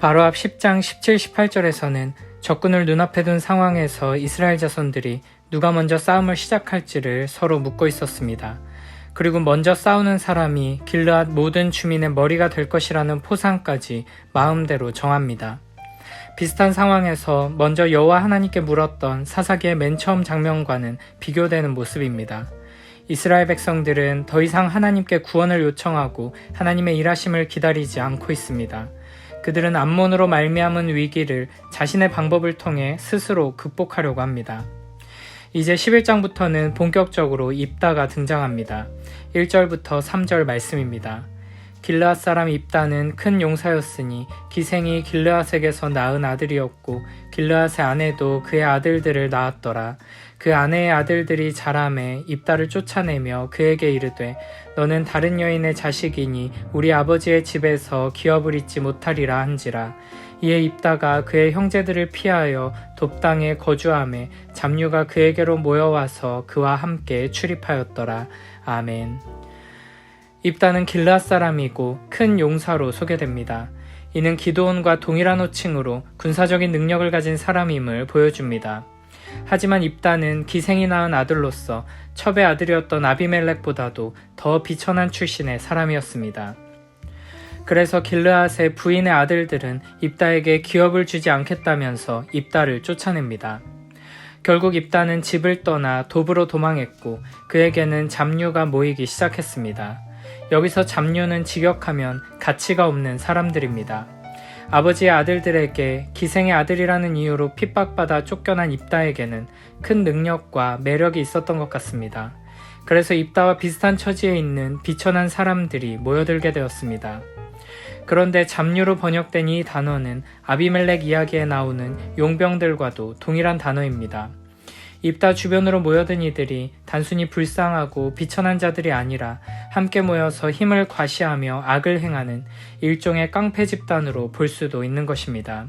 바로 앞 10장 17, 18절에서는 적군을 눈앞에 둔 상황에서 이스라엘 자손들이 누가 먼저 싸움을 시작할지를 서로 묻고 있었습니다. 그리고 먼저 싸우는 사람이 길르앗 모든 주민의 머리가 될 것이라는 포상까지 마음대로 정합니다. 비슷한 상황에서 먼저 여호와 하나님께 물었던 사사기의 맨 처음 장면과는 비교되는 모습입니다. 이스라엘 백성들은 더 이상 하나님께 구원을 요청하고 하나님의 일하심을 기다리지 않고 있습니다. 그들은 암몬으로 말미암은 위기를 자신의 방법을 통해 스스로 극복하려고 합니다. 이제 11장부터는 본격적으로 입다가 등장합니다. 1절부터 3절 말씀입니다. 길르앗 사람 입다는 큰 용사였으니 기생이 길르앗에게서 낳은 아들이었고 길르앗의 아내도 그의 아들들을 낳았더라. 그 아내의 아들들이 자라매 입다를 쫓아내며 그에게 이르되 너는 다른 여인의 자식이니 우리 아버지의 집에서 기업을 잊지 못하리라 한지라. 이에 입다가 그의 형제들을 피하여 돕당에 거주하매 잡류가 그에게로 모여와서 그와 함께 출입하였더라. 아멘. 입다는 길르앗 사람이고 큰 용사로 소개됩니다. 이는 기드온과 동일한 호칭으로 군사적인 능력을 가진 사람임을 보여줍니다. 하지만 입다는 기생이 낳은 아들로서 첩의 아들이었던 아비멜렉보다도 더 비천한 출신의 사람이었습니다. 그래서 길르앗의 부인의 아들들은 입다에게 기업을 주지 않겠다면서 입다를 쫓아냅니다. 결국 입다는 집을 떠나 돕으로 도망했고 그에게는 잡류가 모이기 시작했습니다. 여기서 잡류는 직역하면 가치가 없는 사람들입니다. 아버지의 아들들에게 기생의 아들이라는 이유로 핍박받아 쫓겨난 입다에게는 큰 능력과 매력이 있었던 것 같습니다. 그래서 입다와 비슷한 처지에 있는 비천한 사람들이 모여들게 되었습니다. 그런데 잡류로 번역된 이 단어는 아비멜렉 이야기에 나오는 용병들과도 동일한 단어입니다. 입다 주변으로 모여든 이들이 단순히 불쌍하고 비천한 자들이 아니라 함께 모여서 힘을 과시하며 악을 행하는 일종의 깡패 집단으로 볼 수도 있는 것입니다.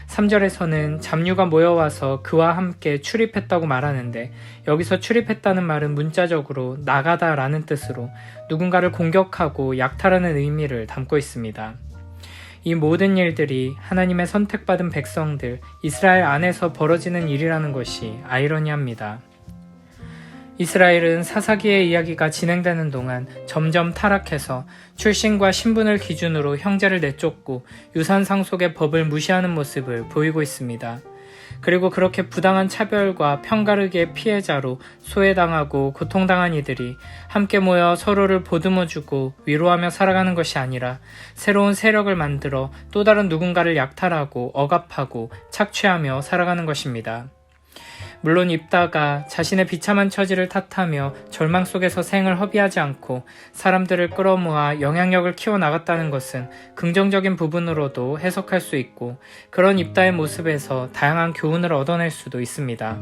3절에서는 잡류가 모여와서 그와 함께 출입했다고 말하는데 여기서 출입했다는 말은 문자적으로 나가다 라는 뜻으로 누군가를 공격하고 약탈하는 의미를 담고 있습니다. 이 모든 일들이 하나님의 선택받은 백성들 이스라엘 안에서 벌어지는 일이라는 것이 아이러니합니다. 이스라엘은 사사기의 이야기가 진행되는 동안 점점 타락해서 출신과 신분을 기준으로 형제를 내쫓고 유산 상속의 법을 무시하는 모습을 보이고 있습니다. 그리고 그렇게 부당한 차별과 편가르기의 피해자로 소외당하고 고통당한 이들이 함께 모여 서로를 보듬어주고 위로하며 살아가는 것이 아니라 새로운 세력을 만들어 또 다른 누군가를 약탈하고 억압하고 착취하며 살아가는 것입니다. 물론 입다가 자신의 비참한 처지를 탓하며 절망 속에서 생을 허비하지 않고 사람들을 끌어모아 영향력을 키워나갔다는 것은 긍정적인 부분으로도 해석할 수 있고 그런 입다의 모습에서 다양한 교훈을 얻어낼 수도 있습니다.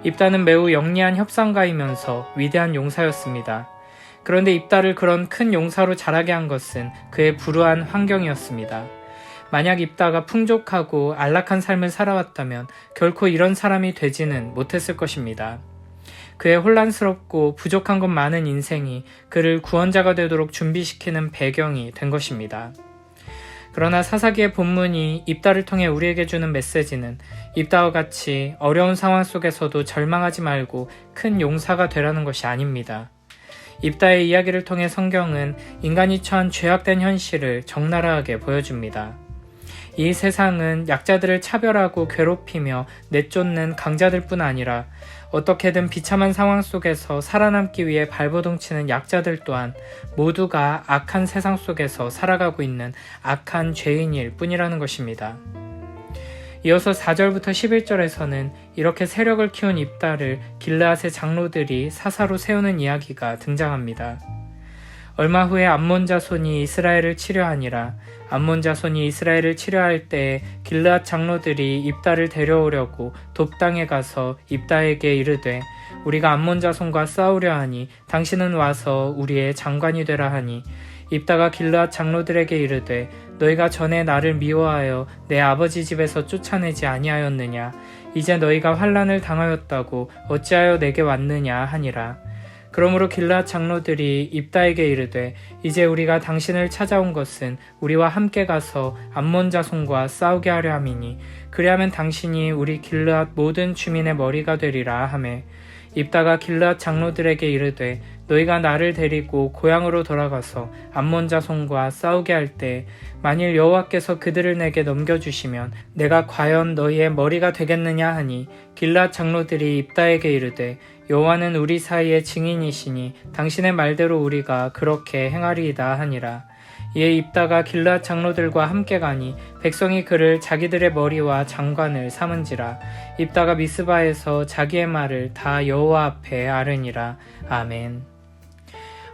입다는 매우 영리한 협상가이면서 위대한 용사였습니다. 그런데 입다를 그런 큰 용사로 자라게 한 것은 그의 불우한 환경이었습니다. 만약 입다가 풍족하고 안락한 삶을 살아왔다면 결코 이런 사람이 되지는 못했을 것입니다. 그의 혼란스럽고 부족한 것 많은 인생이 그를 구원자가 되도록 준비시키는 배경이 된 것입니다. 그러나 사사기의 본문이 입다를 통해 우리에게 주는 메시지는 입다와 같이 어려운 상황 속에서도 절망하지 말고 큰 용사가 되라는 것이 아닙니다. 입다의 이야기를 통해 성경은 인간이 처한 죄악된 현실을 적나라하게 보여줍니다. 이 세상은 약자들을 차별하고 괴롭히며 내쫓는 강자들 뿐 아니라 어떻게든 비참한 상황 속에서 살아남기 위해 발버둥치는 약자들 또한 모두가 악한 세상 속에서 살아가고 있는 악한 죄인일 뿐이라는 것입니다. 이어서 4절부터 11절에서는 이렇게 세력을 키운 입다를 길르앗의 장로들이 사사로 세우는 이야기가 등장합니다. 얼마 후에 암몬 자손이 이스라엘을 치려하니라. 암몬 자손이 이스라엘을 치려할 때에 길르앗 장로들이 입다를 데려오려고 돕당에 가서 입다에게 이르되 우리가 암몬 자손과 싸우려 하니 당신은 와서 우리의 장관이 되라 하니 입다가 길르앗 장로들에게 이르되 너희가 전에 나를 미워하여 내 아버지 집에서 쫓아내지 아니하였느냐 이제 너희가 환난을 당하였다고 어찌하여 내게 왔느냐 하니라. 그러므로 길르앗 장로들이 입다에게 이르되 이제 우리가 당신을 찾아온 것은 우리와 함께 가서 암몬 자손과 싸우게 하려 함이니 그리하면 당신이 우리 길르앗 모든 주민의 머리가 되리라 하매 입다가 길르앗 장로들에게 이르되 너희가 나를 데리고 고향으로 돌아가서 암몬 자손과 싸우게 할 때 만일 여호와께서 그들을 내게 넘겨주시면 내가 과연 너희의 머리가 되겠느냐 하니 길르앗 장로들이 입다에게 이르되 여호와는 우리 사이의 증인이시니 당신의 말대로 우리가 그렇게 행하리이다 하니라. 이에 입다가 길르앗 장로들과 함께 가니 백성이 그를 자기들의 머리와 장관을 삼은지라. 입다가 미스바에서 자기의 말을 다 여호와 앞에 아르니라. 아멘.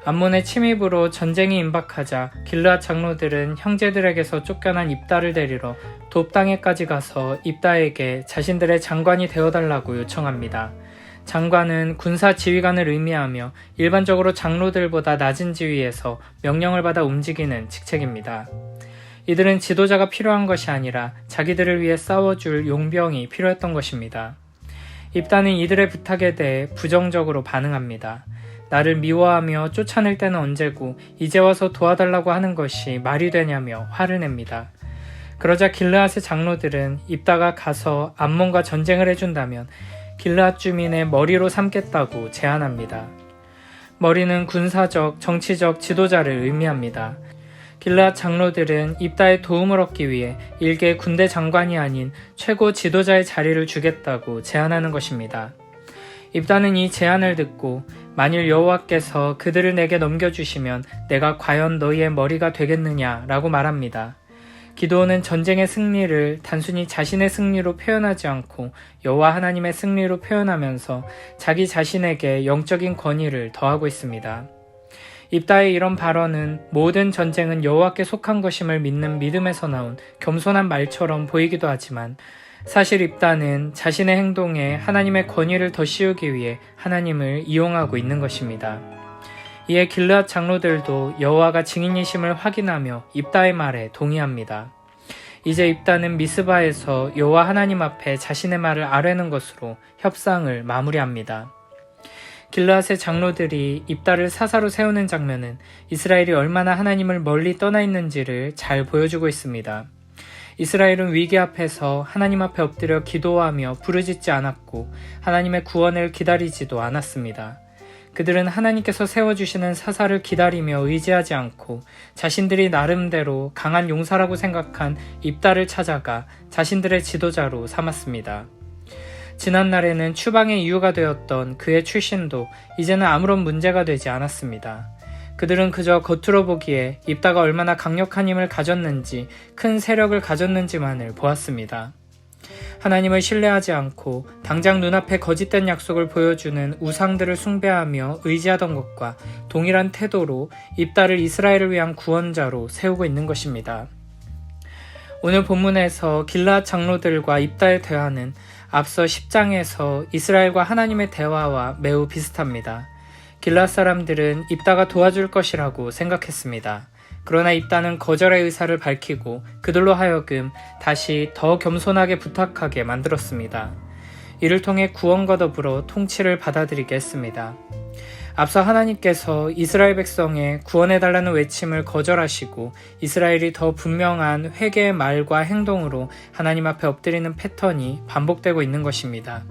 암몬의 침입으로 전쟁이 임박하자 길르앗 장로들은 형제들에게서 쫓겨난 입다를 데리러 돕 땅에까지 가서 입다에게 자신들의 장관이 되어달라고 요청합니다. 장관은 군사 지휘관을 의미하며 일반적으로 장로들보다 낮은 지위에서 명령을 받아 움직이는 직책입니다. 이들은 지도자가 필요한 것이 아니라 자기들을 위해 싸워줄 용병이 필요했던 것입니다. 입다는 이들의 부탁에 대해 부정적으로 반응합니다. 나를 미워하며 쫓아낼 때는 언제고 이제 와서 도와달라고 하는 것이 말이 되냐며 화를 냅니다. 그러자 길르앗의 장로들은 입다가 가서 암몬과 전쟁을 해준다면 길르앗 주민의 머리로 삼겠다고 제안합니다. 머리는 군사적, 정치적 지도자를 의미합니다. 길르앗 장로들은 입다의 도움을 얻기 위해 일개 군대 장관이 아닌 최고 지도자의 자리를 주겠다고 제안하는 것입니다. 입다는 이 제안을 듣고 만일 여호와께서 그들을 내게 넘겨주시면 내가 과연 너희의 머리가 되겠느냐라고 말합니다. 기드온은 전쟁의 승리를 단순히 자신의 승리로 표현하지 않고 여호와 하나님의 승리로 표현하면서 자기 자신에게 영적인 권위를 더하고 있습니다. 입다의 이런 발언은 모든 전쟁은 여호와께 속한 것임을 믿는 믿음에서 나온 겸손한 말처럼 보이기도 하지만 사실 입다는 자신의 행동에 하나님의 권위를 더 씌우기 위해 하나님을 이용하고 있는 것입니다. 이에 길르앗 장로들도 여호와가 증인이심을 확인하며 입다의 말에 동의합니다. 이제 입다는 미스바에서 여호와 하나님 앞에 자신의 말을 아뢰는 것으로 협상을 마무리합니다. 길르앗의 장로들이 입다를 사사로 세우는 장면은 이스라엘이 얼마나 하나님을 멀리 떠나 있는지를 잘 보여주고 있습니다. 이스라엘은 위기 앞에서 하나님 앞에 엎드려 기도하며 부르짖지 않았고 하나님의 구원을 기다리지도 않았습니다. 그들은 하나님께서 세워주시는 사사를 기다리며 의지하지 않고 자신들이 나름대로 강한 용사라고 생각한 입다를 찾아가 자신들의 지도자로 삼았습니다. 지난날에는 추방의 이유가 되었던 그의 출신도 이제는 아무런 문제가 되지 않았습니다. 그들은 그저 겉으로 보기에 입다가 얼마나 강력한 힘을 가졌는지 큰 세력을 가졌는지만을 보았습니다. 하나님을 신뢰하지 않고 당장 눈앞에 거짓된 약속을 보여주는 우상들을 숭배하며 의지하던 것과 동일한 태도로 입다를 이스라엘을 위한 구원자로 세우고 있는 것입니다. 오늘 본문에서 길르앗 장로들과 입다의 대화는 앞서 10장에서 이스라엘과 하나님의 대화와 매우 비슷합니다. 길르앗 사람들은 입다가 도와줄 것이라고 생각했습니다. 그러나 입다는 거절의 의사를 밝히고 그들로 하여금 다시 더 겸손하게 부탁하게 만들었습니다. 이를 통해 구원과 더불어 통치를 받아들이게 했습니다. 앞서 하나님께서 이스라엘 백성의 구원해달라는 외침을 거절하시고 이스라엘이 더 분명한 회개의 말과 행동으로 하나님 앞에 엎드리는 패턴이 반복되고 있는 것입니다.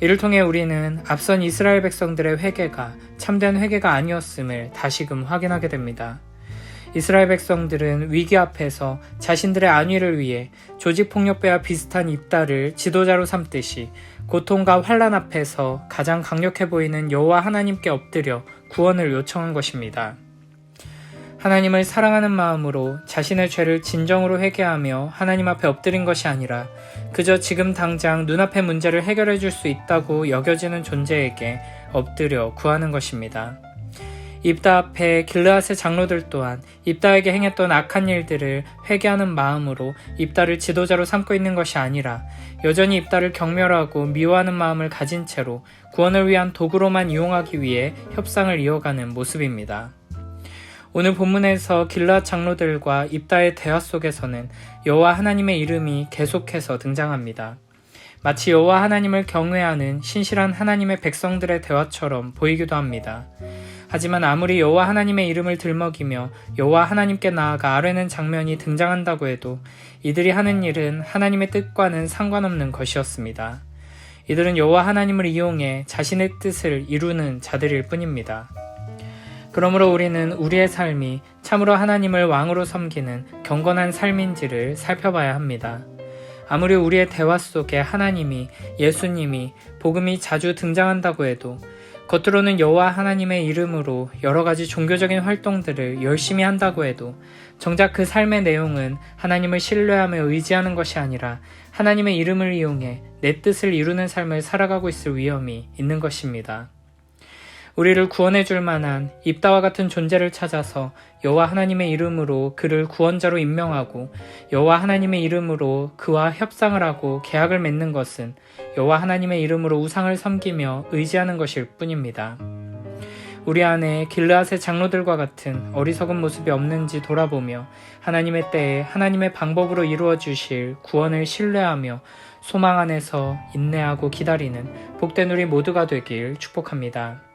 이를 통해 우리는 앞선 이스라엘 백성들의 회개가 참된 회개가 아니었음을 다시금 확인하게 됩니다. 이스라엘 백성들은 위기 앞에서 자신들의 안위를 위해 조직폭력배와 비슷한 입다를 지도자로 삼듯이 고통과 환난 앞에서 가장 강력해 보이는 여호와 하나님께 엎드려 구원을 요청한 것입니다. 하나님을 사랑하는 마음으로 자신의 죄를 진정으로 회개하며 하나님 앞에 엎드린 것이 아니라 그저 지금 당장 눈앞의 문제를 해결해 줄 수 있다고 여겨지는 존재에게 엎드려 구하는 것입니다. 입다 앞에 길르앗의 장로들 또한 입다에게 행했던 악한 일들을 회개하는 마음으로 입다를 지도자로 삼고 있는 것이 아니라 여전히 입다를 경멸하고 미워하는 마음을 가진 채로 구원을 위한 도구로만 이용하기 위해 협상을 이어가는 모습입니다. 오늘 본문에서 길르앗 장로들과 입다의 대화 속에서는 여호와 하나님의 이름이 계속해서 등장합니다. 마치 여호와 하나님을 경외하는 신실한 하나님의 백성들의 대화처럼 보이기도 합니다. 하지만 아무리 여호와 하나님의 이름을 들먹이며 여호와 하나님께 나아가 아뢰는 장면이 등장한다고 해도 이들이 하는 일은 하나님의 뜻과는 상관없는 것이었습니다. 이들은 여호와 하나님을 이용해 자신의 뜻을 이루는 자들일 뿐입니다. 그러므로 우리는 우리의 삶이 참으로 하나님을 왕으로 섬기는 경건한 삶인지를 살펴봐야 합니다. 아무리 우리의 대화 속에 하나님이, 예수님이, 복음이 자주 등장한다고 해도 겉으로는 여호와 하나님의 이름으로 여러 가지 종교적인 활동들을 열심히 한다고 해도 정작 그 삶의 내용은 하나님을 신뢰하며 의지하는 것이 아니라 하나님의 이름을 이용해 내 뜻을 이루는 삶을 살아가고 있을 위험이 있는 것입니다. 우리를 구원해 줄 만한 입다와 같은 존재를 찾아서 여호와 하나님의 이름으로 그를 구원자로 임명하고 여호와 하나님의 이름으로 그와 협상을 하고 계약을 맺는 것은 여호와 하나님의 이름으로 우상을 섬기며 의지하는 것일 뿐입니다. 우리 안에 길르앗의 장로들과 같은 어리석은 모습이 없는지 돌아보며 하나님의 때에 하나님의 방법으로 이루어 주실 구원을 신뢰하며 소망 안에서 인내하고 기다리는 복된 우리 모두가 되길 축복합니다.